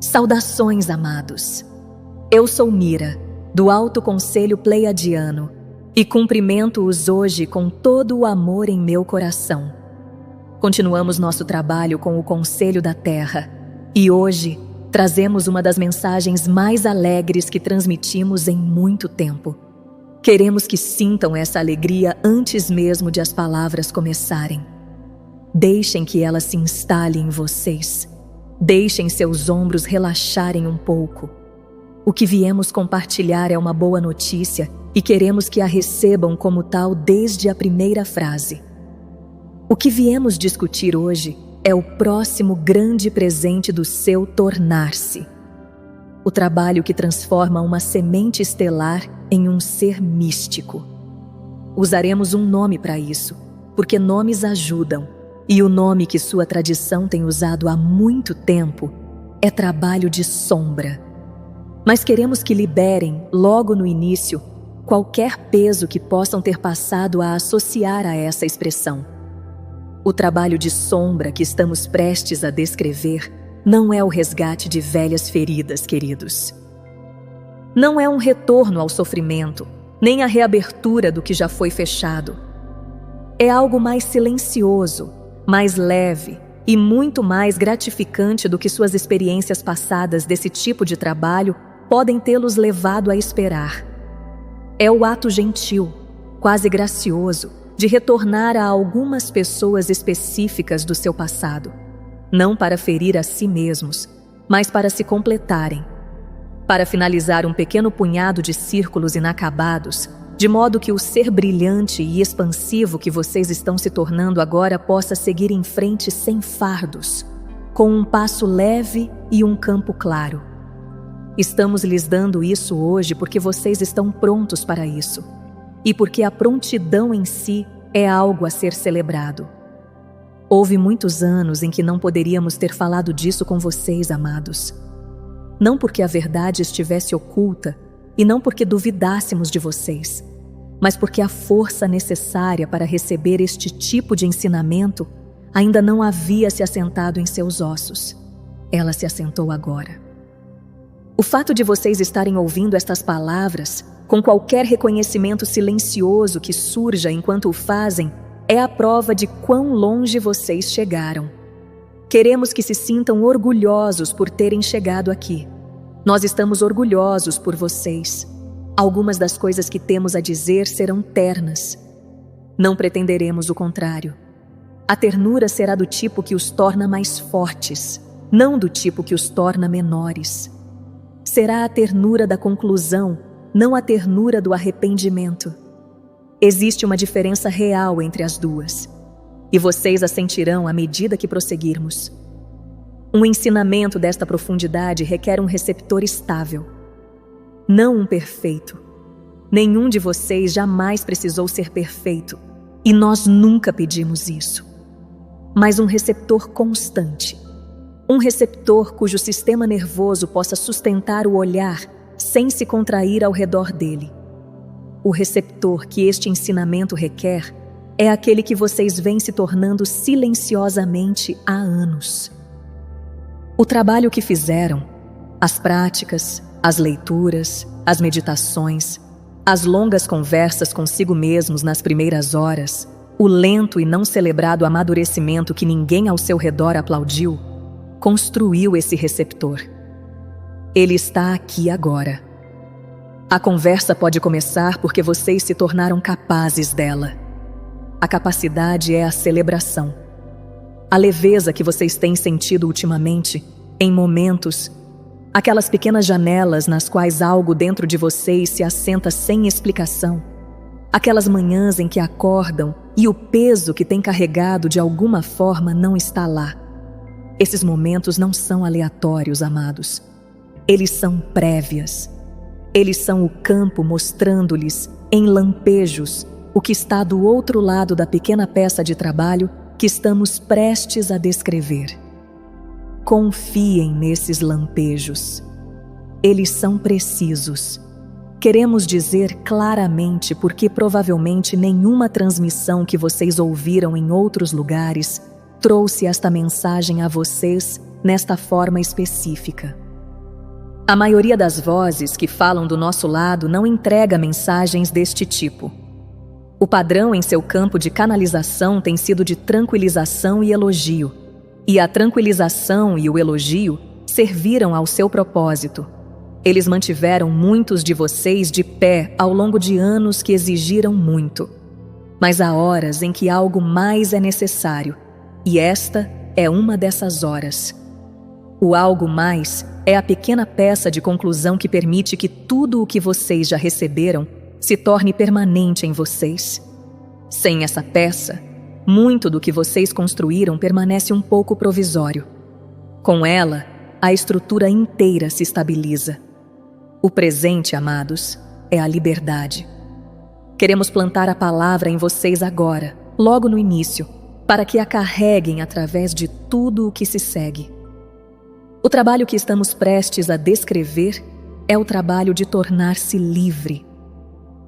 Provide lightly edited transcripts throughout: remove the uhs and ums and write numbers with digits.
Saudações, amados! Eu sou Mira, do Alto Conselho Pleiadiano, e cumprimento-os hoje com todo o amor em meu coração. Continuamos nosso trabalho com o Conselho da Terra, e hoje trazemos uma das mensagens mais alegres que transmitimos em muito tempo. Queremos que sintam essa alegria antes mesmo de as palavras começarem. Deixem que ela se instale em vocês. Deixem seus ombros relaxarem um pouco. O que viemos compartilhar é uma boa notícia e queremos que a recebam como tal desde a primeira frase. O que viemos discutir hoje é o próximo grande presente do seu tornar-se. O trabalho que transforma uma semente estelar em um ser místico. Usaremos um nome para isso, porque nomes ajudam, e o nome que sua tradição tem usado há muito tempo é trabalho de sombra. Mas queremos que liberem, logo no início, qualquer peso que possam ter passado a associar a essa expressão. O trabalho de sombra que estamos prestes a descrever não é o resgate de velhas feridas, queridos. Não é um retorno ao sofrimento, nem a reabertura do que já foi fechado. É algo mais silencioso, mais leve e muito mais gratificante do que suas experiências passadas desse tipo de trabalho podem tê-los levado a esperar. É o ato gentil, quase gracioso, de retornar a algumas pessoas específicas do seu passado, não para ferir a si mesmos, mas para se completarem, para finalizar um pequeno punhado de círculos inacabados, de modo que o ser brilhante e expansivo que vocês estão se tornando agora possa seguir em frente sem fardos, com um passo leve e um campo claro. Estamos lhes dando isso hoje porque vocês estão prontos para isso, e porque a prontidão em si é algo a ser celebrado. Houve muitos anos em que não poderíamos ter falado disso com vocês, amados. Não porque a verdade estivesse oculta e não porque duvidássemos de vocês, mas porque a força necessária para receber este tipo de ensinamento ainda não havia se assentado em seus ossos. Ela se assentou agora. O fato de vocês estarem ouvindo estas palavras, com qualquer reconhecimento silencioso que surja enquanto o fazem, é a prova de quão longe vocês chegaram. Queremos que se sintam orgulhosos por terem chegado aqui. Nós estamos orgulhosos por vocês. Algumas das coisas que temos a dizer serão ternas. Não pretenderemos o contrário. A ternura será do tipo que os torna mais fortes, não do tipo que os torna menores. Será a ternura da conclusão, não a ternura do arrependimento. Existe uma diferença real entre as duas, e vocês a sentirão à medida que prosseguirmos. Um ensinamento desta profundidade requer um receptor estável, não um perfeito. Nenhum de vocês jamais precisou ser perfeito, e nós nunca pedimos isso. Mas um receptor constante, um receptor cujo sistema nervoso possa sustentar o olhar sem se contrair ao redor dele. O receptor que este ensinamento requer é aquele que vocês vêm se tornando silenciosamente há anos. O trabalho que fizeram, as práticas, as leituras, as meditações, as longas conversas consigo mesmos nas primeiras horas, o lento e não celebrado amadurecimento que ninguém ao seu redor aplaudiu, construiu esse receptor. Ele está aqui agora. A conversa pode começar porque vocês se tornaram capazes dela. A capacidade é a celebração. A leveza que vocês têm sentido ultimamente, em momentos, aquelas pequenas janelas nas quais algo dentro de vocês se assenta sem explicação, aquelas manhãs em que acordam e o peso que têm carregado de alguma forma não está lá. Esses momentos não são aleatórios, amados. Eles são prévias. Eles são o campo mostrando-lhes, em lampejos, o que está do outro lado da pequena peça de trabalho que estamos prestes a descrever. Confiem nesses lampejos. Eles são precisos. Queremos dizer claramente porque provavelmente nenhuma transmissão que vocês ouviram em outros lugares trouxe esta mensagem a vocês nesta forma específica. A maioria das vozes que falam do nosso lado não entrega mensagens deste tipo. O padrão em seu campo de canalização tem sido de tranquilização e elogio, e a tranquilização e o elogio serviram ao seu propósito. Eles mantiveram muitos de vocês de pé ao longo de anos que exigiram muito. Mas há horas em que algo mais é necessário, e esta é uma dessas horas. O algo mais é a pequena peça de conclusão que permite que tudo o que vocês já receberam se torne permanente em vocês. Sem essa peça, muito do que vocês construíram permanece um pouco provisório. Com ela, a estrutura inteira se estabiliza. O presente, amados, é a liberdade. Queremos plantar a palavra em vocês agora, logo no início, para que a carreguem através de tudo o que se segue. O trabalho que estamos prestes a descrever é o trabalho de tornar-se livre.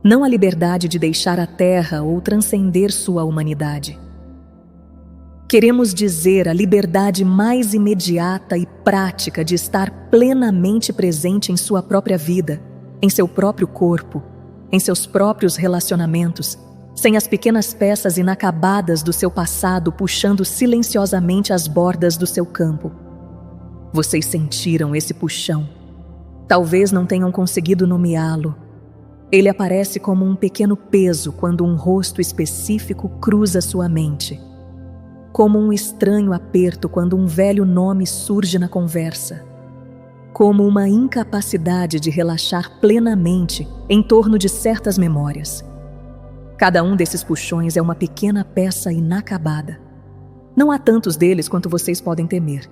Não a liberdade de deixar a Terra ou transcender sua humanidade. Queremos dizer a liberdade mais imediata e prática de estar plenamente presente em sua própria vida, em seu próprio corpo, em seus próprios relacionamentos, sem as pequenas peças inacabadas do seu passado puxando silenciosamente as bordas do seu campo. Vocês sentiram esse puxão. Talvez não tenham conseguido nomeá-lo. Ele aparece como um pequeno peso quando um rosto específico cruza sua mente. Como um estranho aperto quando um velho nome surge na conversa. Como uma incapacidade de relaxar plenamente em torno de certas memórias. Cada um desses puxões é uma pequena peça inacabada. Não há tantos deles quanto vocês podem temer.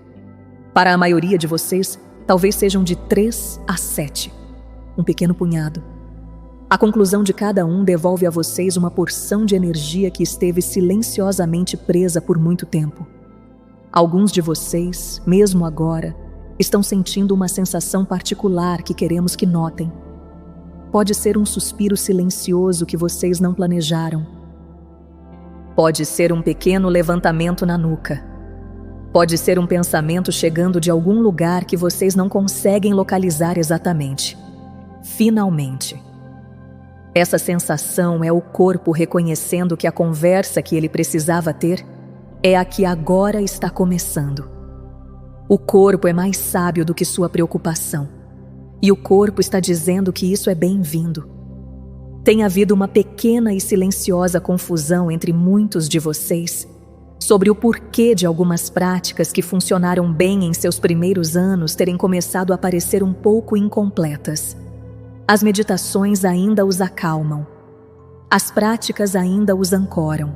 Para a maioria de vocês, talvez sejam de 3 a 7, um pequeno punhado. A conclusão de cada um devolve a vocês uma porção de energia que esteve silenciosamente presa por muito tempo. Alguns de vocês, mesmo agora, estão sentindo uma sensação particular que queremos que notem. Pode ser um suspiro silencioso que vocês não planejaram. Pode ser um pequeno levantamento na nuca. Pode ser um pensamento chegando de algum lugar que vocês não conseguem localizar exatamente. Finalmente. Essa sensação é o corpo reconhecendo que a conversa que ele precisava ter é a que agora está começando. O corpo é mais sábio do que sua preocupação. E o corpo está dizendo que isso é bem-vindo. Tem havido uma pequena e silenciosa confusão entre muitos de vocês sobre o porquê de algumas práticas que funcionaram bem em seus primeiros anos terem começado a parecer um pouco incompletas. As meditações ainda os acalmam. As práticas ainda os ancoram.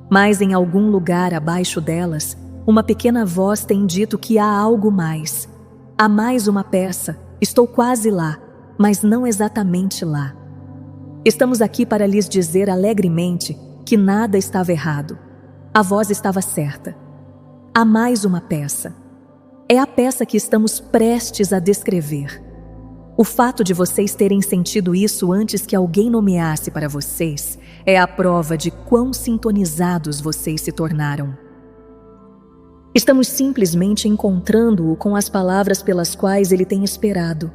Mas em algum lugar abaixo delas, uma pequena voz tem dito que há algo mais. Há mais uma peça. Estou quase lá, mas não exatamente lá. Estamos aqui para lhes dizer alegremente que nada estava errado. A voz estava certa. Há mais uma peça. É a peça que estamos prestes a descrever. O fato de vocês terem sentido isso antes que alguém nomeasse para vocês é a prova de quão sintonizados vocês se tornaram. Estamos simplesmente encontrando-o com as palavras pelas quais ele tem esperado.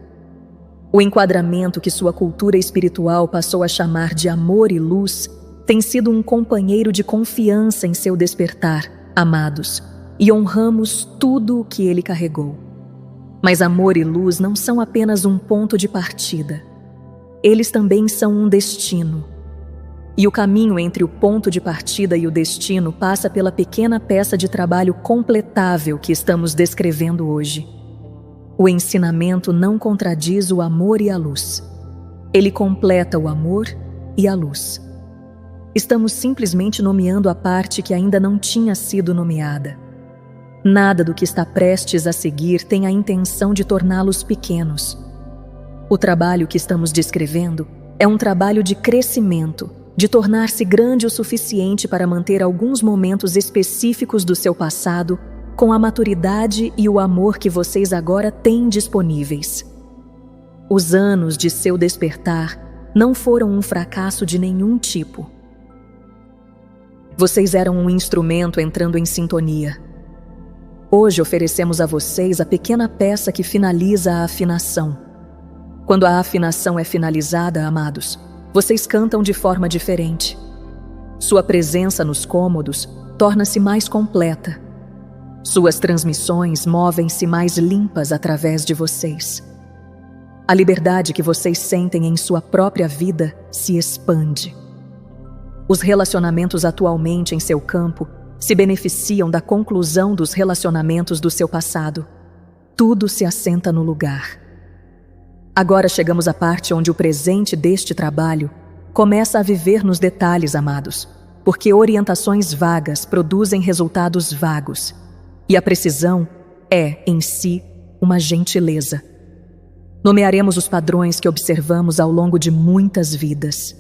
O enquadramento que sua cultura espiritual passou a chamar de amor e luz tem sido um companheiro de confiança em seu despertar, amados, e honramos tudo o que ele carregou. Mas amor e luz não são apenas um ponto de partida. Eles também são um destino. E o caminho entre o ponto de partida e o destino passa pela pequena peça de trabalho completável que estamos descrevendo hoje. O ensinamento não contradiz o amor e a luz. Ele completa o amor e a luz. Estamos simplesmente nomeando a parte que ainda não tinha sido nomeada. Nada do que está prestes a seguir tem a intenção de torná-los pequenos. O trabalho que estamos descrevendo é um trabalho de crescimento, de tornar-se grande o suficiente para manter alguns momentos específicos do seu passado com a maturidade e o amor que vocês agora têm disponíveis. Os anos de seu despertar não foram um fracasso de nenhum tipo. Vocês eram um instrumento entrando em sintonia. Hoje oferecemos a vocês a pequena peça que finaliza a afinação. Quando a afinação é finalizada, amados, vocês cantam de forma diferente. Sua presença nos cômodos torna-se mais completa. Suas transmissões movem-se mais limpas através de vocês. A liberdade que vocês sentem em sua própria vida se expande. Os relacionamentos atualmente em seu campo se beneficiam da conclusão dos relacionamentos do seu passado. Tudo se assenta no lugar. Agora chegamos à parte onde o presente deste trabalho começa a viver nos detalhes, amados, porque orientações vagas produzem resultados vagos, e a precisão é, em si, uma gentileza. Nomearemos os padrões que observamos ao longo de muitas vidas.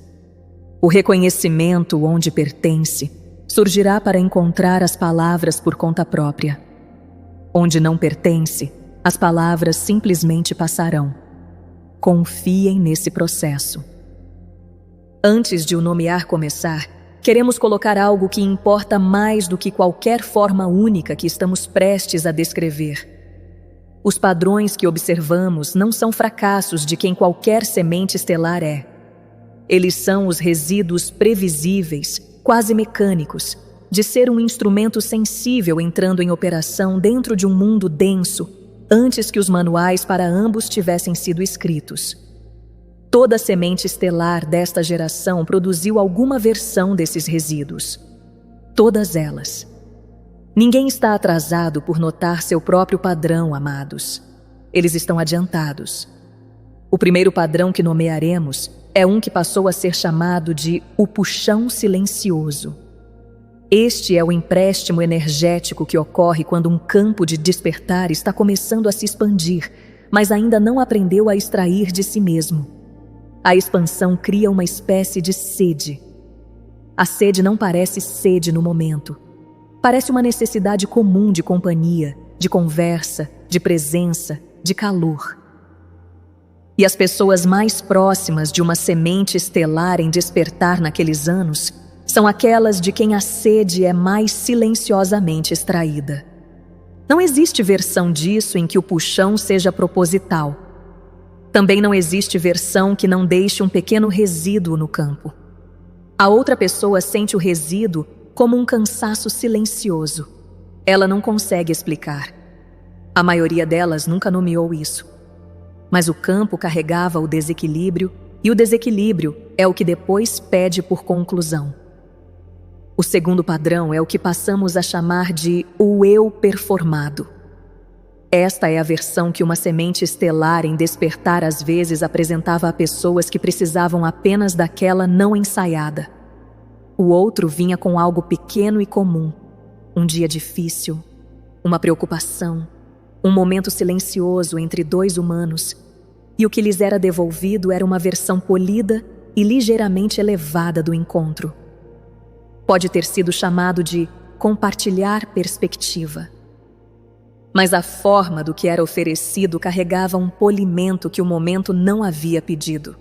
O reconhecimento onde pertence surgirá para encontrar as palavras por conta própria. Onde não pertence, as palavras simplesmente passarão. Confiem nesse processo. Antes de o nomear começar, queremos colocar algo que importa mais do que qualquer forma única que estamos prestes a descrever. Os padrões que observamos não são fracassos de quem qualquer semente estelar é. Eles são os resíduos previsíveis, quase mecânicos, de ser um instrumento sensível entrando em operação dentro de um mundo denso, antes que os manuais para ambos tivessem sido escritos. Toda semente estelar desta geração produziu alguma versão desses resíduos. Todas elas. Ninguém está atrasado por notar seu próprio padrão, amados. Eles estão adiantados. O primeiro padrão que nomearemos é um que passou a ser chamado de o puxão silencioso. Este é o empréstimo energético que ocorre quando um campo de despertar está começando a se expandir, mas ainda não aprendeu a extrair de si mesmo. A expansão cria uma espécie de sede. A sede não parece sede no momento. Parece uma necessidade comum de companhia, de conversa, de presença, de calor. E as pessoas mais próximas de uma semente estelar em despertar naqueles anos são aquelas de quem a sede é mais silenciosamente extraída. Não existe versão disso em que o puxão seja proposital. Também não existe versão que não deixe um pequeno resíduo no campo. A outra pessoa sente o resíduo como um cansaço silencioso. Ela não consegue explicar. A maioria delas nunca nomeou isso. Mas o campo carregava o desequilíbrio, e o desequilíbrio é o que depois pede por conclusão. O segundo padrão é o que passamos a chamar de o eu performado. Esta é a versão que uma semente estelar em despertar às vezes apresentava a pessoas que precisavam apenas daquela não ensaiada. O outro vinha com algo pequeno e comum, um dia difícil, uma preocupação, um momento silencioso entre dois humanos, e o que lhes era devolvido era uma versão polida e ligeiramente elevada do encontro. Pode ter sido chamado de compartilhar perspectiva. Mas a forma do que era oferecido carregava um polimento que o momento não havia pedido.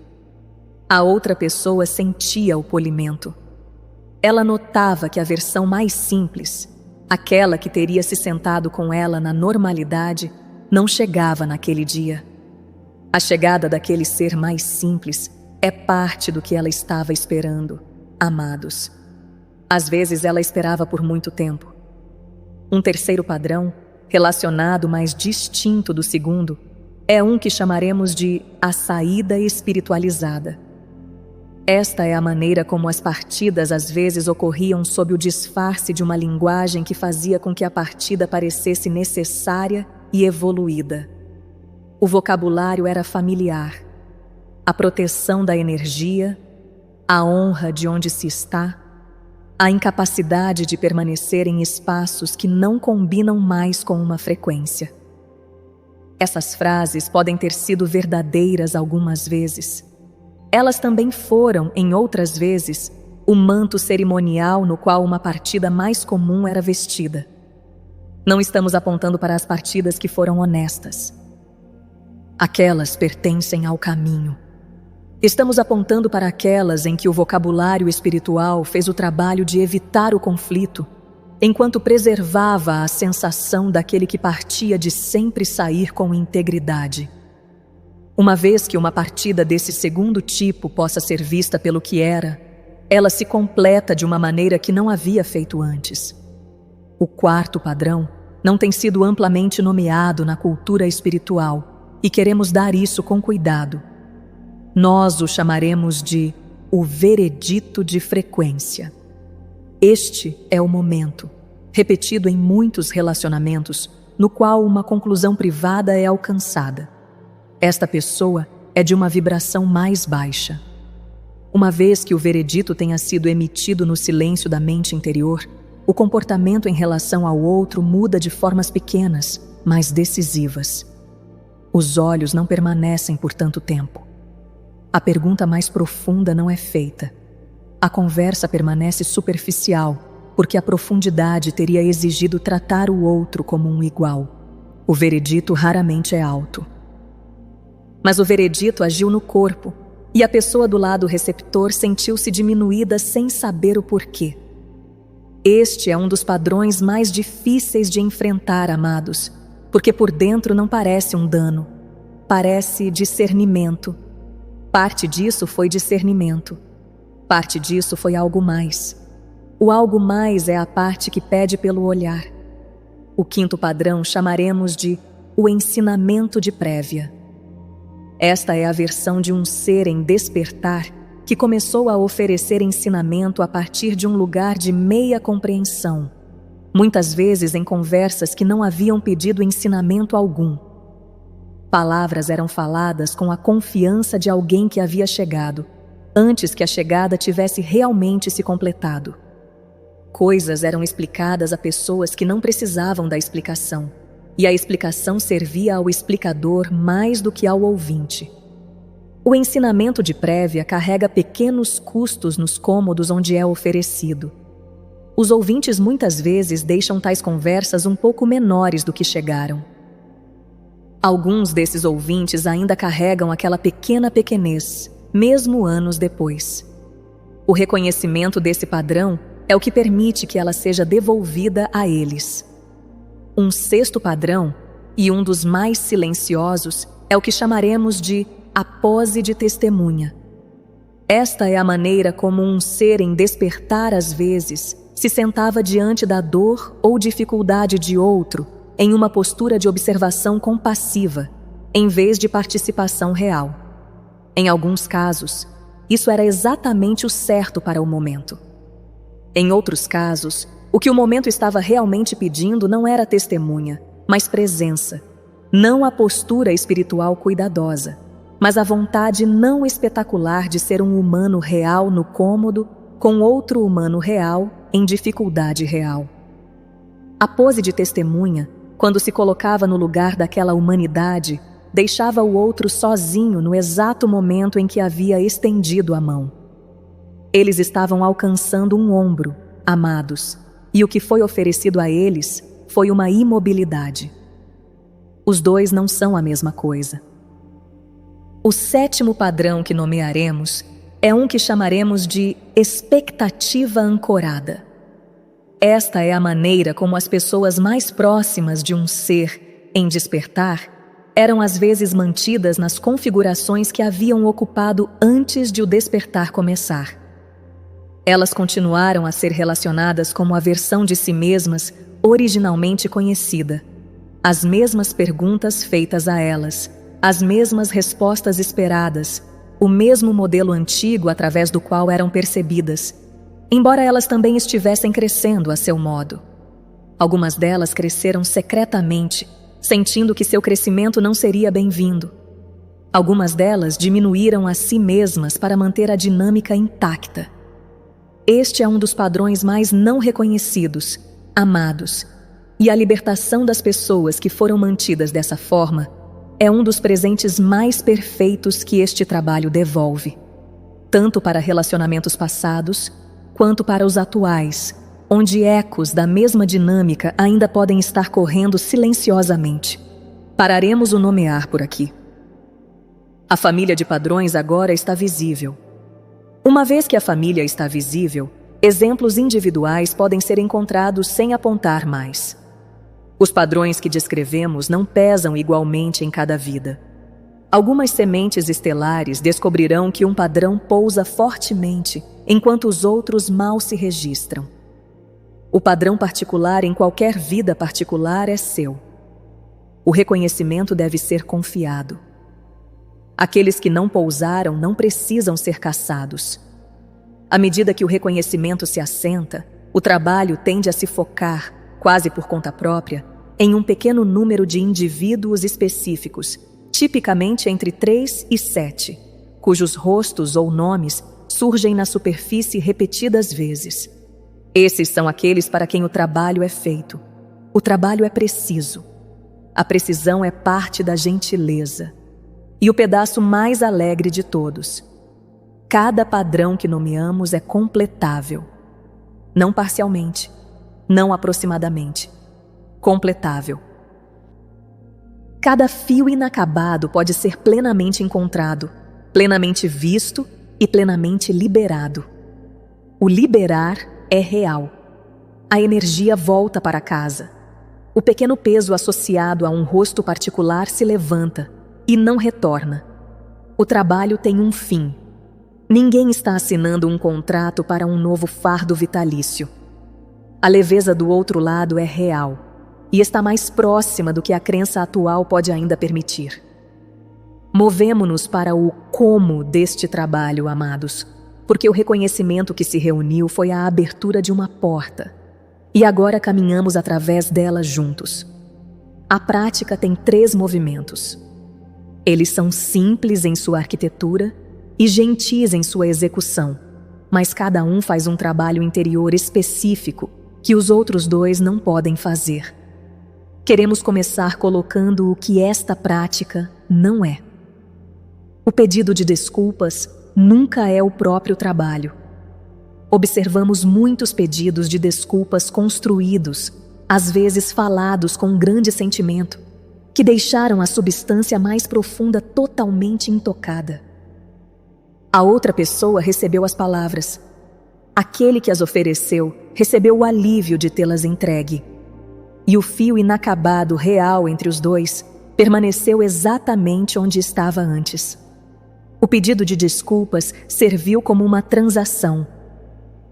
A outra pessoa sentia o polimento. Ela notava que a versão mais simples, aquela que teria se sentado com ela na normalidade, não chegava naquele dia. A chegada daquele ser mais simples é parte do que ela estava esperando, amados. Às vezes ela esperava por muito tempo. Um terceiro padrão, relacionado mas distinto do segundo, é um que chamaremos de a saída espiritualizada. Esta é a maneira como as partidas às vezes ocorriam sob o disfarce de uma linguagem que fazia com que a partida parecesse necessária e evoluída. O vocabulário era familiar. A proteção da energia, a honra de onde se está, a incapacidade de permanecer em espaços que não combinam mais com uma frequência. Essas frases podem ter sido verdadeiras algumas vezes. Elas também foram, em outras vezes, o manto cerimonial no qual uma partida mais comum era vestida. Não estamos apontando para as partidas que foram honestas. Aquelas pertencem ao caminho. Estamos apontando para aquelas em que o vocabulário espiritual fez o trabalho de evitar o conflito enquanto preservava a sensação daquele que partia de sempre sair com integridade. Uma vez que uma partida desse segundo tipo possa ser vista pelo que era, ela se completa de uma maneira que não havia feito antes. O quarto padrão não tem sido amplamente nomeado na cultura espiritual e queremos dar isso com cuidado. Nós o chamaremos de o veredito de frequência. Este é o momento, repetido em muitos relacionamentos, no qual uma conclusão privada é alcançada. Esta pessoa é de uma vibração mais baixa. Uma vez que o veredito tenha sido emitido no silêncio da mente interior, o comportamento em relação ao outro muda de formas pequenas, mas decisivas. Os olhos não permanecem por tanto tempo. A pergunta mais profunda não é feita. A conversa permanece superficial, porque a profundidade teria exigido tratar o outro como um igual. O veredito raramente é alto. Mas o veredito agiu no corpo, e a pessoa do lado receptor sentiu-se diminuída sem saber o porquê. Este é um dos padrões mais difíceis de enfrentar, amados, porque por dentro não parece um dano, parece discernimento. Parte disso foi discernimento. Parte disso foi algo mais. O algo mais é a parte que pede pelo olhar. O quinto padrão chamaremos de o ensinamento de prévia. Esta é a versão de um ser em despertar que começou a oferecer ensinamento a partir de um lugar de meia compreensão, muitas vezes em conversas que não haviam pedido ensinamento algum. Palavras eram faladas com a confiança de alguém que havia chegado, antes que a chegada tivesse realmente se completado. Coisas eram explicadas a pessoas que não precisavam da explicação, e a explicação servia ao explicador mais do que ao ouvinte. O ensinamento de prévia carrega pequenos custos nos cômodos onde é oferecido. Os ouvintes muitas vezes deixam tais conversas um pouco menores do que chegaram. Alguns desses ouvintes ainda carregam aquela pequena pequenez, mesmo anos depois. O reconhecimento desse padrão é o que permite que ela seja devolvida a eles. Um sexto padrão, e um dos mais silenciosos, é o que chamaremos de a pose de testemunha. Esta é a maneira como um ser em despertar às vezes se sentava diante da dor ou dificuldade de outro em uma postura de observação compassiva, em vez de participação real. Em alguns casos, isso era exatamente o certo para o momento. Em outros casos, o que o momento estava realmente pedindo não era testemunha, mas presença. Não a postura espiritual cuidadosa, mas a vontade não espetacular de ser um humano real no cômodo com outro humano real em dificuldade real. A pose de testemunha, quando se colocava no lugar daquela humanidade, deixava o outro sozinho no exato momento em que havia estendido a mão. Eles estavam alcançando um ombro, amados, e o que foi oferecido a eles foi uma imobilidade. Os dois não são a mesma coisa. O sétimo padrão que nomearemos é um que chamaremos de expectativa ancorada. Esta é a maneira como as pessoas mais próximas de um ser em despertar eram às vezes mantidas nas configurações que haviam ocupado antes de o despertar começar. Elas continuaram a ser relacionadas como a versão de si mesmas originalmente conhecida. As mesmas perguntas feitas a elas, as mesmas respostas esperadas, o mesmo modelo antigo através do qual eram percebidas, embora elas também estivessem crescendo a seu modo. Algumas delas cresceram secretamente, sentindo que seu crescimento não seria bem-vindo. Algumas delas diminuíram a si mesmas para manter a dinâmica intacta. Este é um dos padrões mais não reconhecidos, amados, e a libertação das pessoas que foram mantidas dessa forma é um dos presentes mais perfeitos que este trabalho devolve, tanto para relacionamentos passados, quanto para os atuais, onde ecos da mesma dinâmica ainda podem estar correndo silenciosamente. Pararemos o nomear por aqui. A família de padrões agora está visível. Uma vez que a família está visível, exemplos individuais podem ser encontrados sem apontar mais. Os padrões que descrevemos não pesam igualmente em cada vida. Algumas sementes estelares descobrirão que um padrão pousa fortemente, enquanto os outros mal se registram. O padrão particular em qualquer vida particular é seu. O reconhecimento deve ser confiado. Aqueles que não pousaram não precisam ser caçados. À medida que o reconhecimento se assenta, o trabalho tende a se focar, quase por conta própria, em um pequeno número de indivíduos específicos, tipicamente entre 3 e 7, cujos rostos ou nomes surgem na superfície repetidas vezes. Esses são aqueles para quem o trabalho é feito. O trabalho é preciso. A precisão é parte da gentileza. E o pedaço mais alegre de todos. Cada padrão que nomeamos é completável. Não parcialmente, não aproximadamente. Completável. Cada fio inacabado pode ser plenamente encontrado, plenamente visto e plenamente liberado. O liberar é real. A energia volta para casa. O pequeno peso associado a um rosto particular se levanta e não retorna. O trabalho tem um fim. Ninguém está assinando um contrato para um novo fardo vitalício. A leveza do outro lado é real e está mais próxima do que a crença atual pode ainda permitir. Movemo-nos para o como deste trabalho, amados, porque o reconhecimento que se reuniu foi a abertura de uma porta, e agora caminhamos através dela juntos. A prática tem 3 movimentos. Eles são simples em sua arquitetura e gentis em sua execução, mas cada um faz um trabalho interior específico que os outros 2 não podem fazer. Queremos começar colocando o que esta prática não é. O pedido de desculpas nunca é o próprio trabalho. Observamos muitos pedidos de desculpas construídos, às vezes falados com um grande sentimento, que deixaram a substância mais profunda totalmente intocada. A outra pessoa recebeu as palavras. Aquele que as ofereceu recebeu o alívio de tê-las entregue. E o fio inacabado real entre os 2 permaneceu exatamente onde estava antes. O pedido de desculpas serviu como uma transação.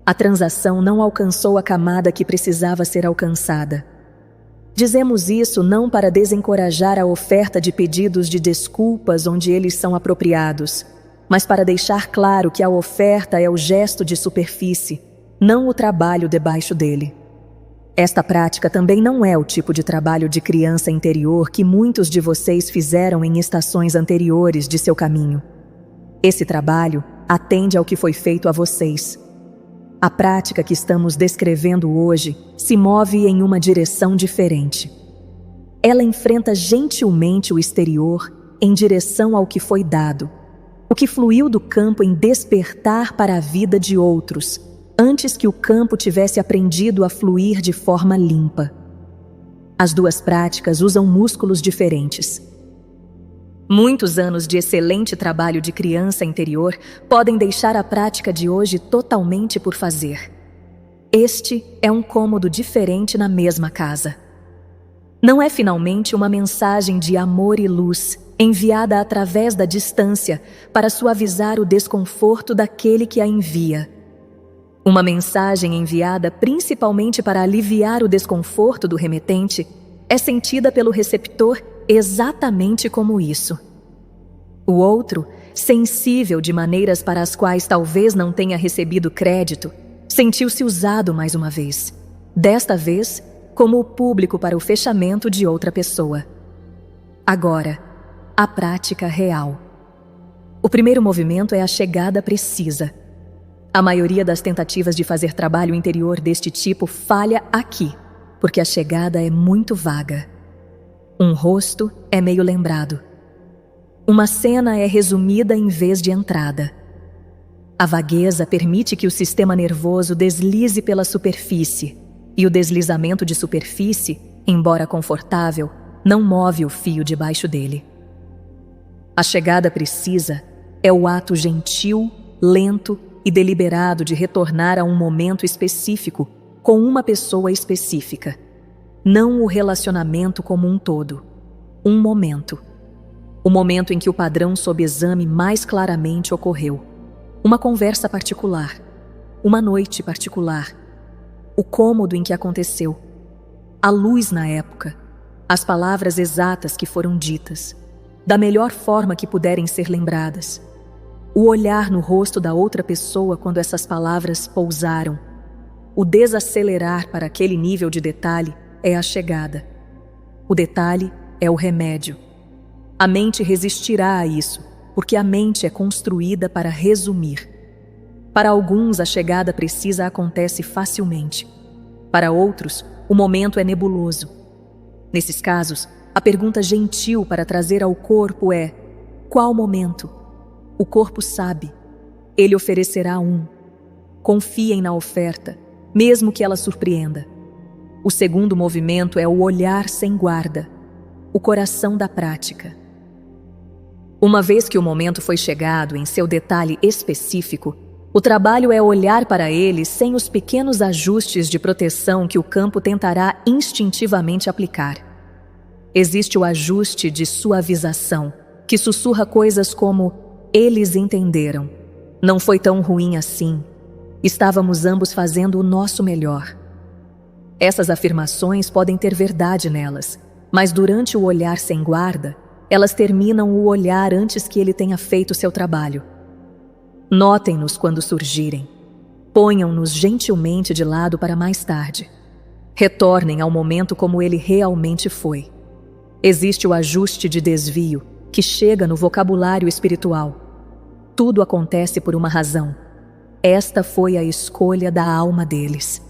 A transação não alcançou a camada que precisava ser alcançada. Dizemos isso não para desencorajar a oferta de pedidos de desculpas onde eles são apropriados, mas para deixar claro que a oferta é o gesto de superfície, não o trabalho debaixo dele. Esta prática também não é o tipo de trabalho de criança interior que muitos de vocês fizeram em estações anteriores de seu caminho. Esse trabalho atende ao que foi feito a vocês. A prática que estamos descrevendo hoje se move em uma direção diferente. Ela enfrenta gentilmente o exterior em direção ao que foi dado, o que fluiu do campo em despertar para a vida de outros, antes que o campo tivesse aprendido a fluir de forma limpa. As 2 práticas usam músculos diferentes. Muitos anos de excelente trabalho de criança interior podem deixar a prática de hoje totalmente por fazer. Este é um cômodo diferente na mesma casa. Não é finalmente uma mensagem de amor e luz enviada através da distância para suavizar o desconforto daquele que a envia. Uma mensagem enviada principalmente para aliviar o desconforto do remetente é sentida pelo receptor exatamente como isso. O outro, sensível de maneiras para as quais talvez não tenha recebido crédito, sentiu-se usado mais uma vez, desta vez como o público para o fechamento de outra pessoa. Agora, a prática real. O primeiro movimento é a chegada precisa. A maioria das tentativas de fazer trabalho interior deste tipo falha aqui, porque a chegada é muito vaga. Um rosto é meio lembrado. Uma cena é resumida em vez de entrada. A vagueza permite que o sistema nervoso deslize pela superfície, e o deslizamento de superfície, embora confortável, não move o fio debaixo dele. A chegada precisa é o ato gentil, lento e deliberado de retornar a um momento específico com uma pessoa específica. Não o relacionamento como um todo. Um momento. O momento em que o padrão sob exame mais claramente ocorreu. Uma conversa particular. Uma noite particular. O cômodo em que aconteceu. A luz na época. As palavras exatas que foram ditas. Da melhor forma que puderem ser lembradas. O olhar no rosto da outra pessoa quando essas palavras pousaram. O desacelerar para aquele nível de detalhe é a chegada. O detalhe é o remédio. A mente resistirá a isso, porque a mente é construída para resumir. Para alguns, a chegada precisa acontece facilmente. Para outros, o momento é nebuloso. Nesses casos, a pergunta gentil para trazer ao corpo é: qual momento? O corpo sabe. Ele oferecerá um. Confiem na oferta, mesmo que ela surpreenda. O segundo movimento é o olhar sem guarda, o coração da prática. Uma vez que o momento foi chegado em seu detalhe específico, o trabalho é olhar para ele sem os pequenos ajustes de proteção que o campo tentará instintivamente aplicar. Existe o ajuste de suavização, que sussurra coisas como: eles entenderam. Não foi tão ruim assim. Estávamos ambos fazendo o nosso melhor. Essas afirmações podem ter verdade nelas, mas durante o olhar sem guarda, elas terminam o olhar antes que ele tenha feito seu trabalho. Notem-nos quando surgirem. Ponham-nos gentilmente de lado para mais tarde. Retornem ao momento como ele realmente foi. Existe o ajuste de desvio, que chega no vocabulário espiritual. Tudo acontece por uma razão. Esta foi a escolha da alma deles.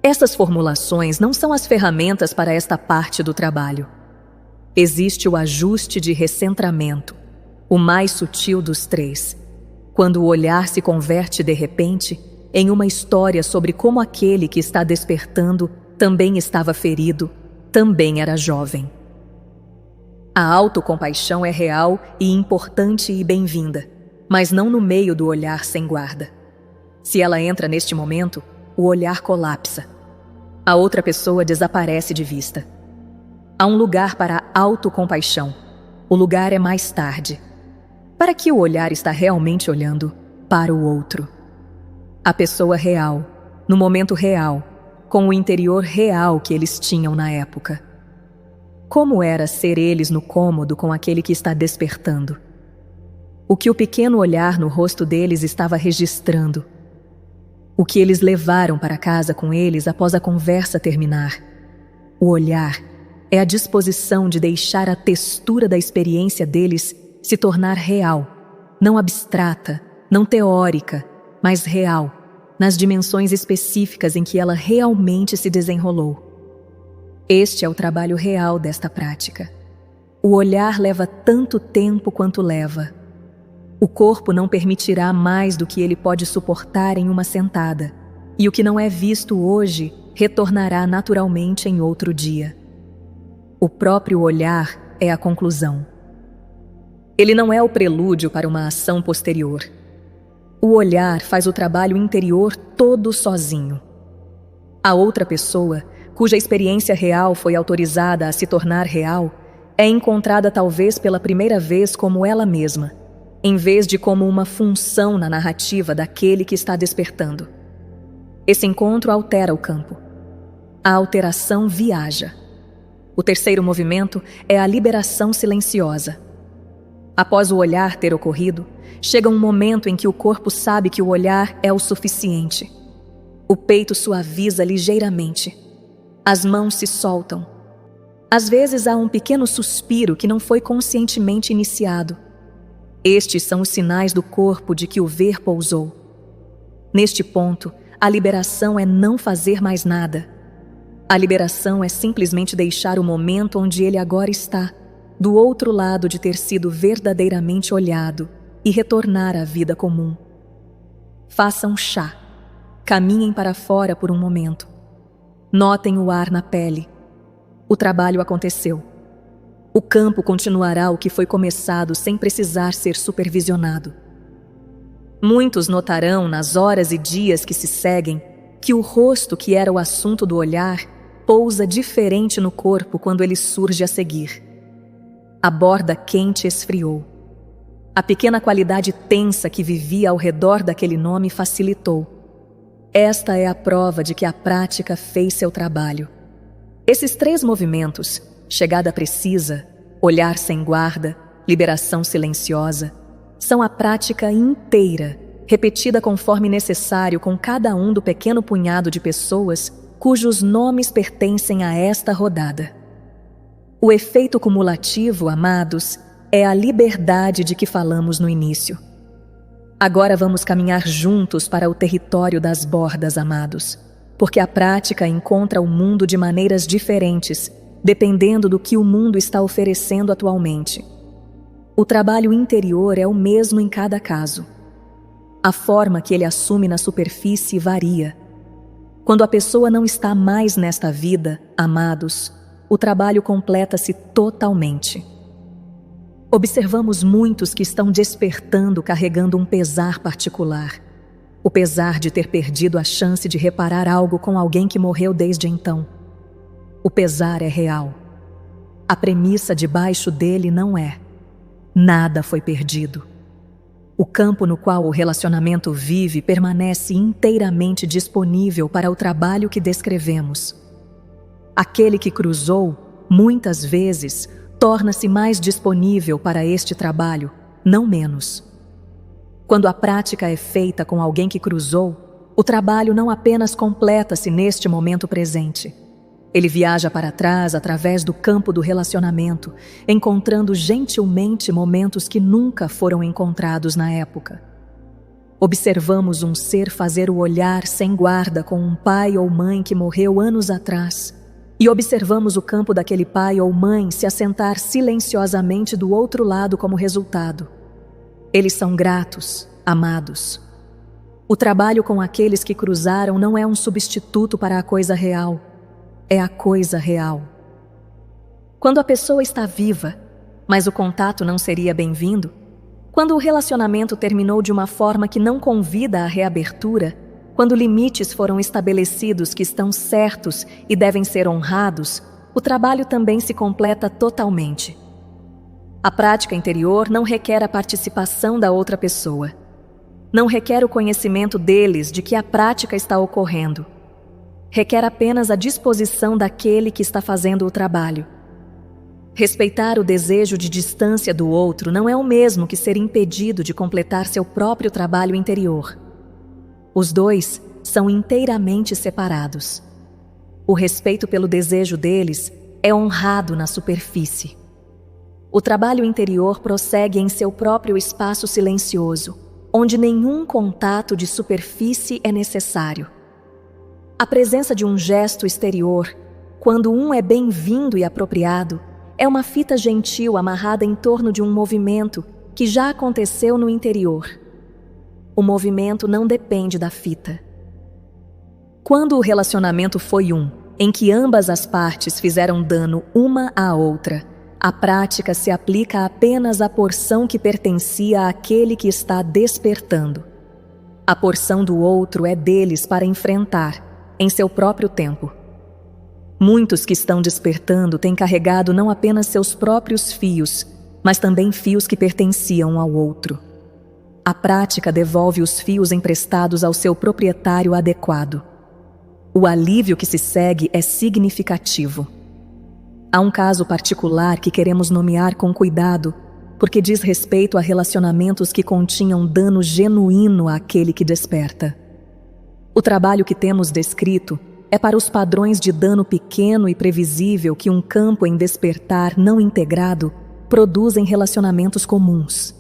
Essas formulações não são as ferramentas para esta parte do trabalho. Existe o ajuste de recentramento, o mais sutil dos três, quando o olhar se converte de repente em uma história sobre como aquele que está despertando também estava ferido, também era jovem. A autocompaixão é real e importante e bem-vinda, mas não no meio do olhar sem guarda. Se ela entra neste momento, o olhar colapsa. A outra pessoa desaparece de vista. Há um lugar para a autocompaixão. O lugar é mais tarde. Para que o olhar está realmente olhando para o outro. A pessoa real, no momento real, com o interior real que eles tinham na época. Como era ser eles no cômodo com aquele que está despertando? O que o pequeno olhar no rosto deles estava registrando? O que eles levaram para casa com eles após a conversa terminar? O olhar é a disposição de deixar a textura da experiência deles se tornar real, não abstrata, não teórica, mas real, nas dimensões específicas em que ela realmente se desenrolou. Este é o trabalho real desta prática. O olhar leva tanto tempo quanto leva. O corpo não permitirá mais do que ele pode suportar em uma sentada, e o que não é visto hoje retornará naturalmente em outro dia. O próprio olhar é a conclusão. Ele não é o prelúdio para uma ação posterior. O olhar faz o trabalho interior todo sozinho. A outra pessoa, cuja experiência real foi autorizada a se tornar real, é encontrada talvez pela primeira vez como ela mesma, em vez de como uma função na narrativa daquele que está despertando. Esse encontro altera o campo. A alteração viaja. O terceiro movimento é a liberação silenciosa. Após o olhar ter ocorrido, chega um momento em que o corpo sabe que o olhar é o suficiente. O peito suaviza ligeiramente. As mãos se soltam. Às vezes há um pequeno suspiro que não foi conscientemente iniciado. Estes são os sinais do corpo de que o ver pousou. Neste ponto, a liberação é não fazer mais nada. A liberação é simplesmente deixar o momento onde ele agora está, do outro lado de ter sido verdadeiramente olhado, e retornar à vida comum. Façam chá. Caminhem para fora por um momento. Notem o ar na pele. O trabalho aconteceu. O campo continuará o que foi começado sem precisar ser supervisionado. Muitos notarão nas horas e dias que se seguem que o rosto que era o assunto do olhar pousa diferente no corpo quando ele surge a seguir. A borda quente esfriou. A pequena qualidade tensa que vivia ao redor daquele nome facilitou. Esta é a prova de que a prática fez seu trabalho. Esses 3 movimentos, chegada precisa, olhar sem guarda, liberação silenciosa, são a prática inteira, repetida conforme necessário com cada um do pequeno punhado de pessoas cujos nomes pertencem a esta rodada. O efeito cumulativo, amados, é a liberdade de que falamos no início. Agora vamos caminhar juntos para o território das bordas, amados, porque a prática encontra o mundo de maneiras diferentes, dependendo do que o mundo está oferecendo atualmente. O trabalho interior é o mesmo em cada caso. A forma que ele assume na superfície varia. Quando a pessoa não está mais nesta vida, amados, o trabalho completa-se totalmente. Observamos muitos que estão despertando carregando um pesar particular. O pesar de ter perdido a chance de reparar algo com alguém que morreu desde então. O pesar é real. A premissa debaixo dele não é: nada foi perdido. O campo no qual o relacionamento vive permanece inteiramente disponível para o trabalho que descrevemos. Aquele que cruzou, muitas vezes, torna-se mais disponível para este trabalho, não menos. Quando a prática é feita com alguém que cruzou, o trabalho não apenas completa-se neste momento presente. Ele viaja para trás através do campo do relacionamento, encontrando gentilmente momentos que nunca foram encontrados na época. Observamos um ser fazer o olhar sem guarda com um pai ou mãe que morreu anos atrás, e observamos o campo daquele pai ou mãe se assentar silenciosamente do outro lado como resultado. Eles são gratos, amados. O trabalho com aqueles que cruzaram não é um substituto para a coisa real. É a coisa real. Quando a pessoa está viva, mas o contato não seria bem-vindo, quando o relacionamento terminou de uma forma que não convida à reabertura, quando limites foram estabelecidos que estão certos e devem ser honrados, o trabalho também se completa totalmente. A prática interior não requer a participação da outra pessoa. Não requer o conhecimento deles de que a prática está ocorrendo. Requer apenas a disposição daquele que está fazendo o trabalho. Respeitar o desejo de distância do outro não é o mesmo que ser impedido de completar seu próprio trabalho interior. Os dois são inteiramente separados. O respeito pelo desejo deles é honrado na superfície. O trabalho interior prossegue em seu próprio espaço silencioso, onde nenhum contato de superfície é necessário. A presença de um gesto exterior, quando um é bem-vindo e apropriado, é uma fita gentil amarrada em torno de um movimento que já aconteceu no interior. O movimento não depende da fita. Quando o relacionamento foi em que ambas as partes fizeram dano uma à outra, a prática se aplica apenas à porção que pertencia àquele que está despertando. A porção do outro é deles para enfrentar, em seu próprio tempo. Muitos que estão despertando têm carregado não apenas seus próprios fios, mas também fios que pertenciam ao outro. A prática devolve os fios emprestados ao seu proprietário adequado. O alívio que se segue é significativo. Há um caso particular que queremos nomear com cuidado, porque diz respeito a relacionamentos que continham dano genuíno àquele que desperta. O trabalho que temos descrito é para os padrões de dano pequeno e previsível que um campo em despertar não integrado produz em relacionamentos comuns.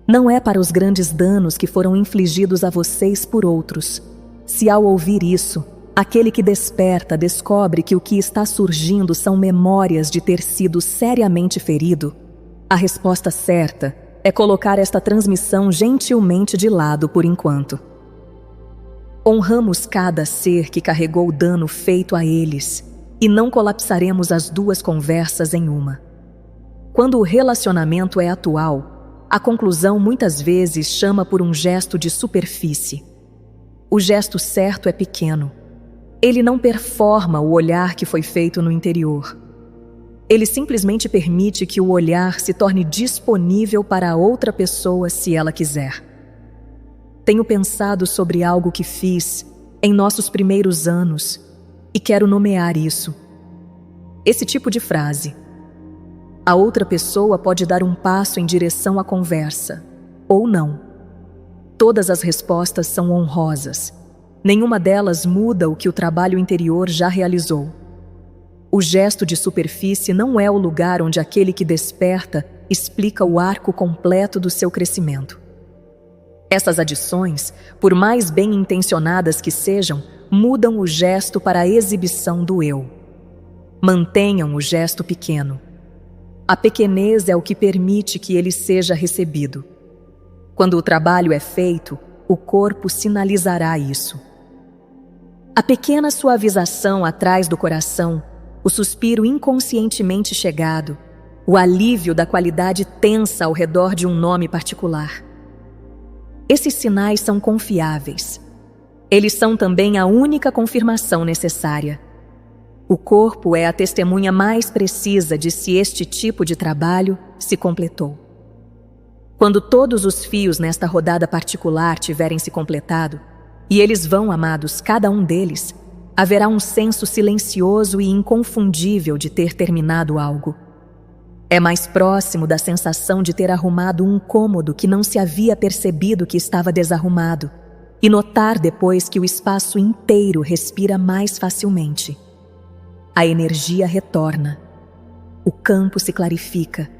Não é para os grandes danos que foram infligidos a vocês por outros. Se ao ouvir isso, aquele que desperta descobre que o que está surgindo são memórias de ter sido seriamente ferido, a resposta certa é colocar esta transmissão gentilmente de lado por enquanto. Honramos cada ser que carregou o dano feito a eles e não colapsaremos as duas conversas em uma. Quando o relacionamento é atual, a conclusão muitas vezes chama por um gesto de superfície. O gesto certo é pequeno. Ele não performa o olhar que foi feito no interior. Ele simplesmente permite que o olhar se torne disponível para a outra pessoa se ela quiser. Tenho pensado sobre algo que fiz em nossos primeiros anos e quero nomear isso. Esse tipo de frase. A outra pessoa pode dar um passo em direção à conversa, ou não. Todas as respostas são honrosas. Nenhuma delas muda o que o trabalho interior já realizou. O gesto de superfície não é o lugar onde aquele que desperta explica o arco completo do seu crescimento. Essas adições, por mais bem intencionadas que sejam, mudam o gesto para a exibição do eu. Mantenham o gesto pequeno. A pequenez é o que permite que ele seja recebido. Quando o trabalho é feito, o corpo sinalizará isso. A pequena suavização atrás do coração, o suspiro inconscientemente chegado, o alívio da qualidade tensa ao redor de um nome particular. Esses sinais são confiáveis. Eles são também a única confirmação necessária. O corpo é a testemunha mais precisa de se este tipo de trabalho se completou. Quando todos os fios nesta rodada particular tiverem se completado, e eles vão, amados, cada um deles, haverá um senso silencioso e inconfundível de ter terminado algo. É mais próximo da sensação de ter arrumado um cômodo que não se havia percebido que estava desarrumado, e notar depois que o espaço inteiro respira mais facilmente. A energia retorna. O campo se clarifica.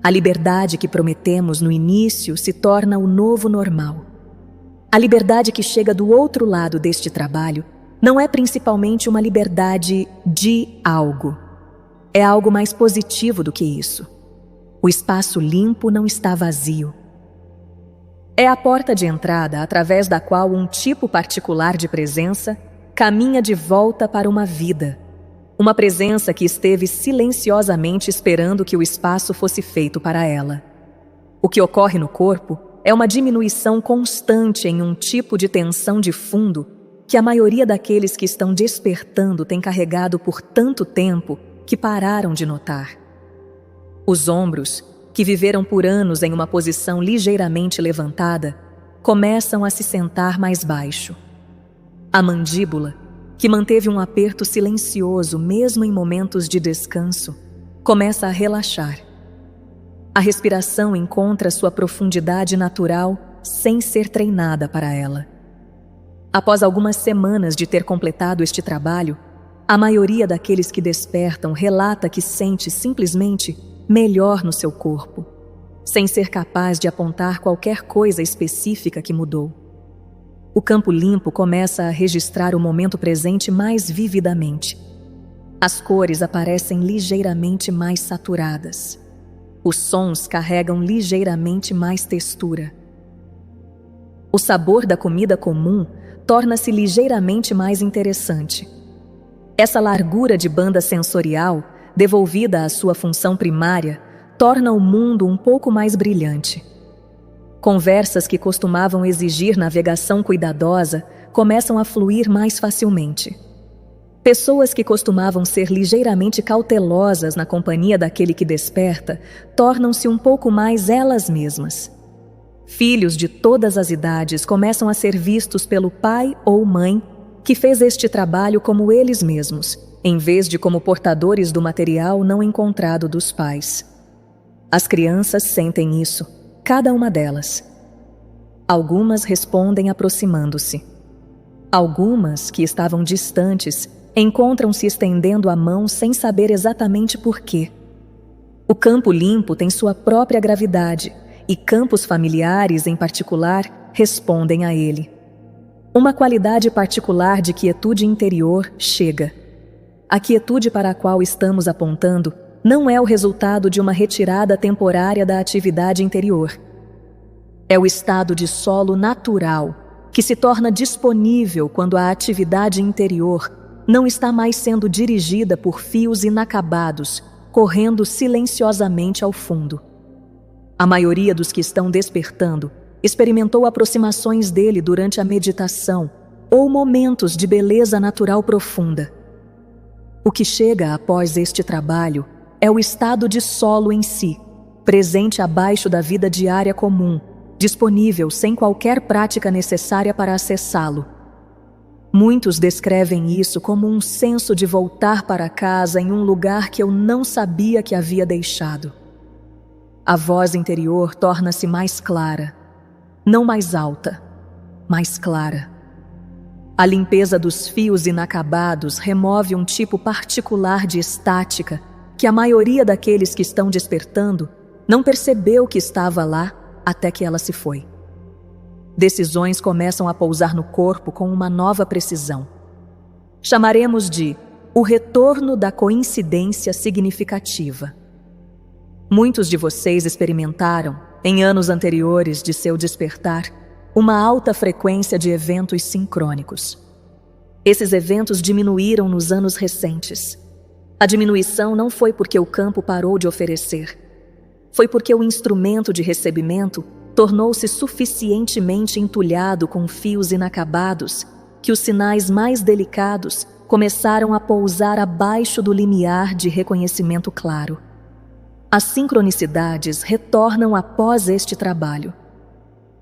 A liberdade que prometemos no início se torna o novo normal. A liberdade que chega do outro lado deste trabalho não é principalmente uma liberdade de algo. É algo mais positivo do que isso. O espaço limpo não está vazio. É a porta de entrada através da qual um tipo particular de presença caminha de volta para uma vida. Uma presença que esteve silenciosamente esperando que o espaço fosse feito para ela. O que ocorre no corpo é uma diminuição constante em um tipo de tensão de fundo que a maioria daqueles que estão despertando tem carregado por tanto tempo que pararam de notar. Os ombros, que viveram por anos em uma posição ligeiramente levantada, começam a se sentar mais baixo. A mandíbula, que manteve um aperto silencioso mesmo em momentos de descanso, começa a relaxar. A respiração encontra sua profundidade natural sem ser treinada para ela. Após algumas semanas de ter completado este trabalho, a maioria daqueles que despertam relata que sente simplesmente melhor no seu corpo, sem ser capaz de apontar qualquer coisa específica que mudou. O campo limpo começa a registrar o momento presente mais vividamente. As cores aparecem ligeiramente mais saturadas. Os sons carregam ligeiramente mais textura. O sabor da comida comum torna-se ligeiramente mais interessante. Essa largura de banda sensorial, devolvida à sua função primária, torna o mundo um pouco mais brilhante. Conversas que costumavam exigir navegação cuidadosa começam a fluir mais facilmente. Pessoas que costumavam ser ligeiramente cautelosas na companhia daquele que desperta tornam-se um pouco mais elas mesmas. Filhos de todas as idades começam a ser vistos pelo pai ou mãe que fez este trabalho como eles mesmos, em vez de como portadores do material não encontrado dos pais. As crianças sentem isso, cada uma delas. Algumas respondem aproximando-se. Algumas, que estavam distantes, encontram-se estendendo a mão sem saber exatamente por quê. O campo limpo tem sua própria gravidade, e campos familiares, em particular, respondem a ele. Uma qualidade particular de quietude interior chega. A quietude para a qual estamos apontando não é o resultado de uma retirada temporária da atividade interior. É o estado de solo natural que se torna disponível quando a atividade interior não está mais sendo dirigida por fios inacabados, correndo silenciosamente ao fundo. A maioria dos que estão despertando experimentou aproximações dele durante a meditação ou momentos de beleza natural profunda. O que chega após este trabalho é o estado de solo em si, presente abaixo da vida diária comum, disponível sem qualquer prática necessária para acessá-lo. Muitos descrevem isso como um senso de voltar para casa em um lugar que eu não sabia que havia deixado. A voz interior torna-se mais clara, não mais alta, mais clara. A limpeza dos fios inacabados remove um tipo particular de estática que a maioria daqueles que estão despertando não percebeu que estava lá até que ela se foi. Decisões começam a pousar no corpo com uma nova precisão. Chamaremos de o retorno da coincidência significativa. Muitos de vocês experimentaram, em anos anteriores de seu despertar, uma alta frequência de eventos sincrônicos. Esses eventos diminuíram nos anos recentes. A diminuição não foi porque o campo parou de oferecer. Foi porque o instrumento de recebimento tornou-se suficientemente entulhado com fios inacabados que os sinais mais delicados começaram a pousar abaixo do limiar de reconhecimento claro. As sincronicidades retornam após este trabalho.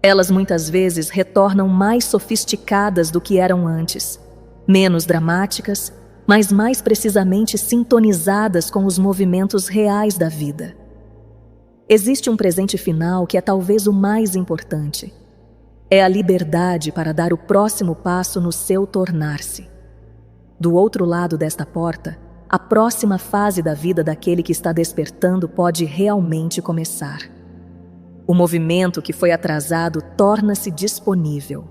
Elas muitas vezes retornam mais sofisticadas do que eram antes, menos dramáticas, mas mais precisamente sintonizadas com os movimentos reais da vida. Existe um presente final que é talvez o mais importante. É a liberdade para dar o próximo passo no seu tornar-se. Do outro lado desta porta, a próxima fase da vida daquele que está despertando pode realmente começar. O movimento que foi atrasado torna-se disponível.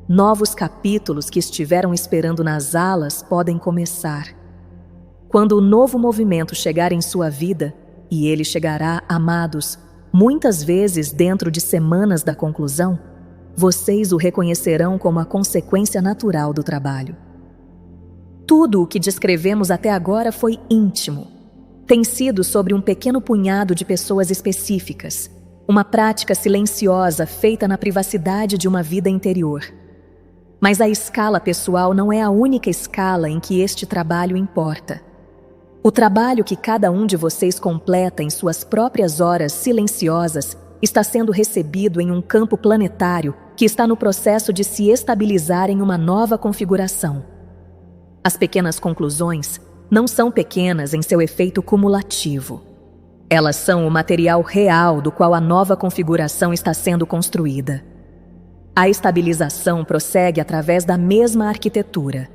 Novos capítulos que estiveram esperando nas alas podem começar. Quando o novo movimento chegar em sua vida, e ele chegará, amados, muitas vezes dentro de semanas da conclusão, vocês o reconhecerão como a consequência natural do trabalho. Tudo o que descrevemos até agora foi íntimo. Tem sido sobre um pequeno punhado de pessoas específicas, uma prática silenciosa feita na privacidade de uma vida interior. Mas a escala pessoal não é a única escala em que este trabalho importa. O trabalho que cada um de vocês completa em suas próprias horas silenciosas está sendo recebido em um campo planetário que está no processo de se estabilizar em uma nova configuração. As pequenas conclusões não são pequenas em seu efeito cumulativo. Elas são o material real do qual a nova configuração está sendo construída. A estabilização prossegue através da mesma arquitetura.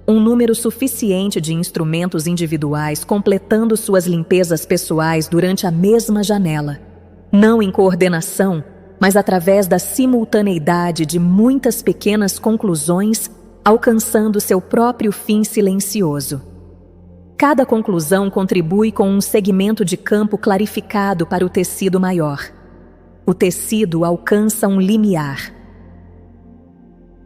Um número suficiente de instrumentos individuais completando suas limpezas pessoais durante a mesma janela. Não em coordenação, mas através da simultaneidade de muitas pequenas conclusões alcançando seu próprio fim silencioso. Cada conclusão contribui com um segmento de campo clarificado para o tecido maior. O tecido alcança um limiar.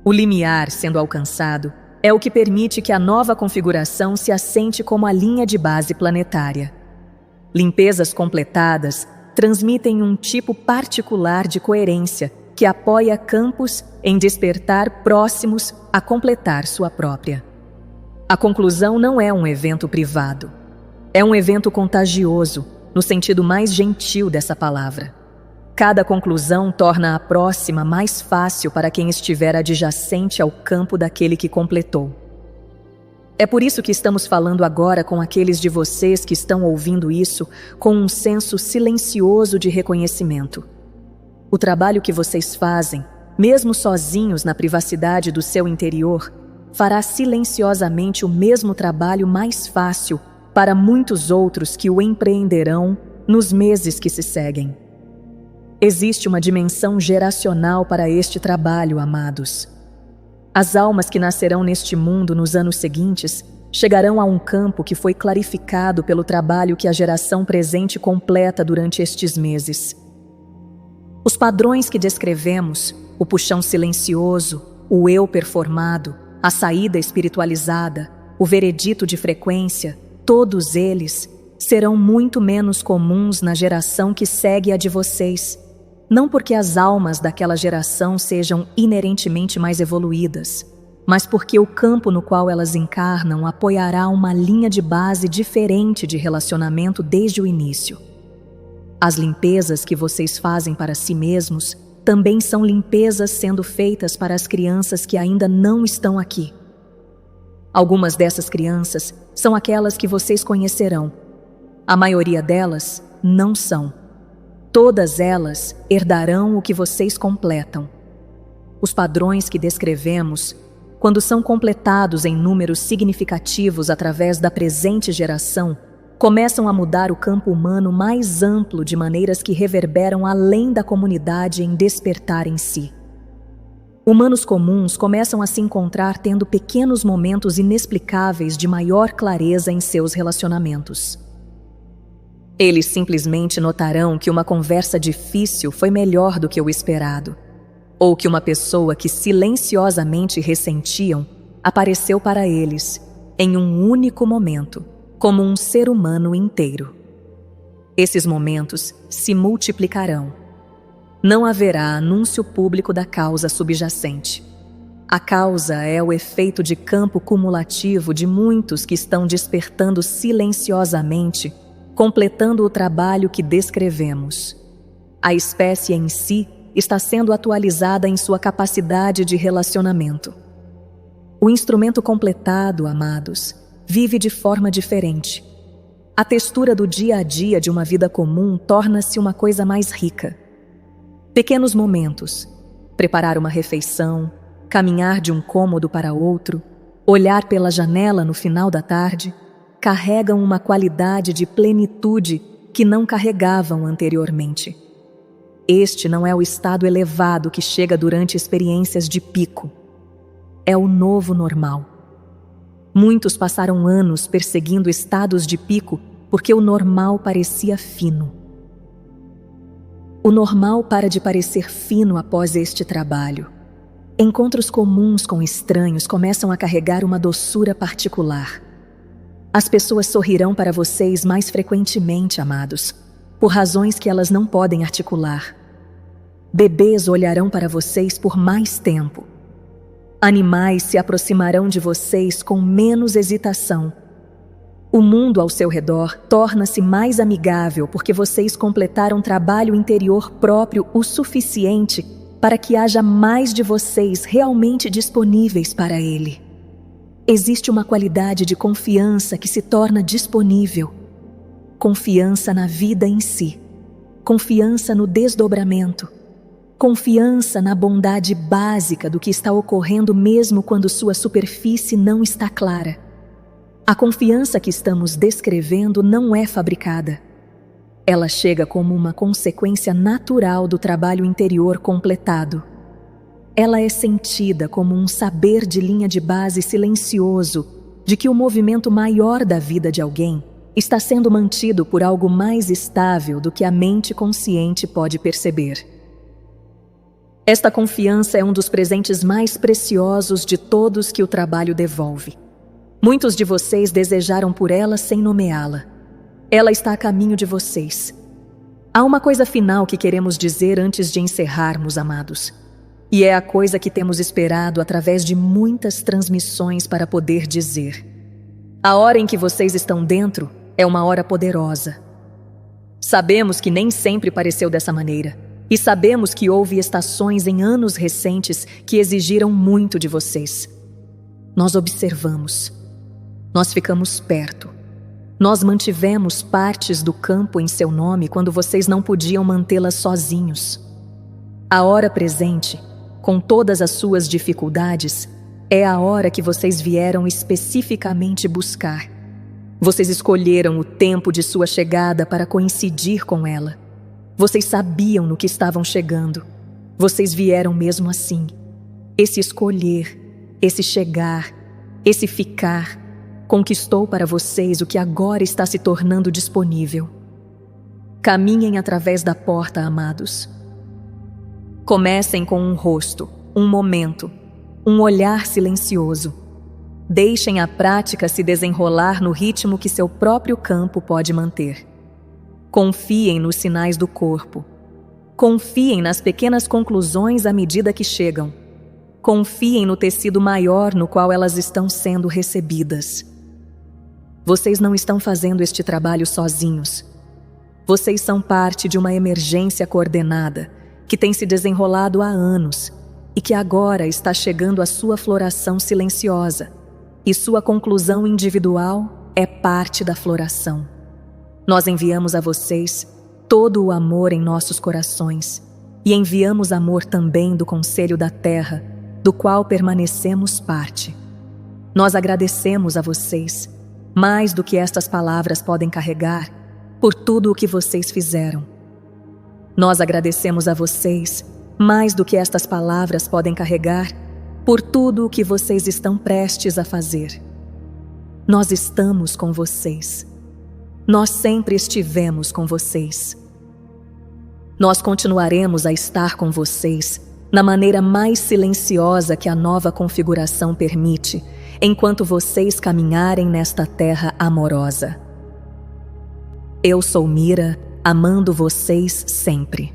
O limiar, sendo alcançado, é o que permite que a nova configuração se assente como a linha de base planetária. Limpezas completadas transmitem um tipo particular de coerência que apoia campos em despertar próximos a completar sua própria. A conclusão não é um evento privado. É um evento contagioso, no sentido mais gentil dessa palavra. Cada conclusão torna a próxima mais fácil para quem estiver adjacente ao campo daquele que completou. É por isso que estamos falando agora com aqueles de vocês que estão ouvindo isso com um senso silencioso de reconhecimento. O trabalho que vocês fazem, mesmo sozinhos na privacidade do seu interior, fará silenciosamente o mesmo trabalho mais fácil para muitos outros que o empreenderão nos meses que se seguem. Existe uma dimensão geracional para este trabalho, amados. As almas que nascerão neste mundo nos anos seguintes chegarão a um campo que foi clarificado pelo trabalho que a geração presente completa durante estes meses. Os padrões que descrevemos, o puxão silencioso, o eu performado, a saída espiritualizada, o veredito de frequência, todos eles serão muito menos comuns na geração que segue a de vocês, não porque as almas daquela geração sejam inerentemente mais evoluídas, mas porque o campo no qual elas encarnam apoiará uma linha de base diferente de relacionamento desde o início. As limpezas que vocês fazem para si mesmos também são limpezas sendo feitas para as crianças que ainda não estão aqui. Algumas dessas crianças são aquelas que vocês conhecerão. A maioria delas não são. Todas elas herdarão o que vocês completam. Os padrões que descrevemos, quando são completados em números significativos através da presente geração, começam a mudar o campo humano mais amplo de maneiras que reverberam além da comunidade em despertar em si. Humanos comuns começam a se encontrar tendo pequenos momentos inexplicáveis de maior clareza em seus relacionamentos. Eles simplesmente notarão que uma conversa difícil foi melhor do que o esperado, ou que uma pessoa que silenciosamente ressentiam apareceu para eles, em um único momento, como um ser humano inteiro. Esses momentos se multiplicarão. Não haverá anúncio público da causa subjacente. A causa é o efeito de campo cumulativo de muitos que estão despertando silenciosamente, completando o trabalho que descrevemos. A espécie em si está sendo atualizada em sua capacidade de relacionamento. O instrumento completado, amados, vive de forma diferente. A textura do dia a dia de uma vida comum torna-se uma coisa mais rica. Pequenos momentos, preparar uma refeição, caminhar de um cômodo para outro, olhar pela janela no final da tarde, carregam uma qualidade de plenitude que não carregavam anteriormente. Este não é o estado elevado que chega durante experiências de pico. É o novo normal. Muitos passaram anos perseguindo estados de pico porque o normal parecia fino. O normal para de parecer fino após este trabalho. Encontros comuns com estranhos começam a carregar uma doçura particular. As pessoas sorrirão para vocês mais frequentemente, amados, por razões que elas não podem articular. Bebês olharão para vocês por mais tempo. Animais se aproximarão de vocês com menos hesitação. O mundo ao seu redor torna-se mais amigável porque vocês completaram trabalho interior próprio o suficiente para que haja mais de vocês realmente disponíveis para ele. Existe uma qualidade de confiança que se torna disponível. Confiança na vida em si. Confiança no desdobramento. Confiança na bondade básica do que está ocorrendo mesmo quando sua superfície não está clara. A confiança que estamos descrevendo não é fabricada. Ela chega como uma consequência natural do trabalho interior completado. Ela é sentida como um saber de linha de base silencioso de que o movimento maior da vida de alguém está sendo mantido por algo mais estável do que a mente consciente pode perceber. Esta confiança é um dos presentes mais preciosos de todos que o trabalho devolve. Muitos de vocês desejaram por ela sem nomeá-la. Ela está a caminho de vocês. Há uma coisa final que queremos dizer antes de encerrarmos, amados. E é a coisa que temos esperado através de muitas transmissões para poder dizer. A hora em que vocês estão dentro é uma hora poderosa. Sabemos que nem sempre pareceu dessa maneira. E sabemos que houve estações em anos recentes que exigiram muito de vocês. Nós observamos. Nós ficamos perto. Nós mantivemos partes do campo em seu nome quando vocês não podiam mantê-las sozinhos. A hora presente, com todas as suas dificuldades, é a hora que vocês vieram especificamente buscar. Vocês escolheram o tempo de sua chegada para coincidir com ela. Vocês sabiam no que estavam chegando. Vocês vieram mesmo assim. Esse escolher, esse chegar, esse ficar, conquistou para vocês o que agora está se tornando disponível. Caminhem através da porta, amados. Comecem com um rosto, um momento, um olhar silencioso. Deixem a prática se desenrolar no ritmo que seu próprio campo pode manter. Confiem nos sinais do corpo. Confiem nas pequenas conclusões à medida que chegam. Confiem no tecido maior no qual elas estão sendo recebidas. Vocês não estão fazendo este trabalho sozinhos. Vocês são parte de uma emergência coordenada que tem se desenrolado há anos e que agora está chegando à sua floração silenciosa, e sua conclusão individual é parte da floração. Nós enviamos a vocês todo o amor em nossos corações e enviamos amor também do Conselho da Terra, do qual permanecemos parte. Nós agradecemos a vocês, mais do que estas palavras podem carregar, por tudo o que vocês fizeram. Nós agradecemos a vocês, mais do que estas palavras podem carregar, por tudo o que vocês estão prestes a fazer. Nós estamos com vocês. Nós sempre estivemos com vocês. Nós continuaremos a estar com vocês na maneira mais silenciosa que a nova configuração permite, enquanto vocês caminharem nesta terra amorosa. Eu sou Mira, amando vocês sempre.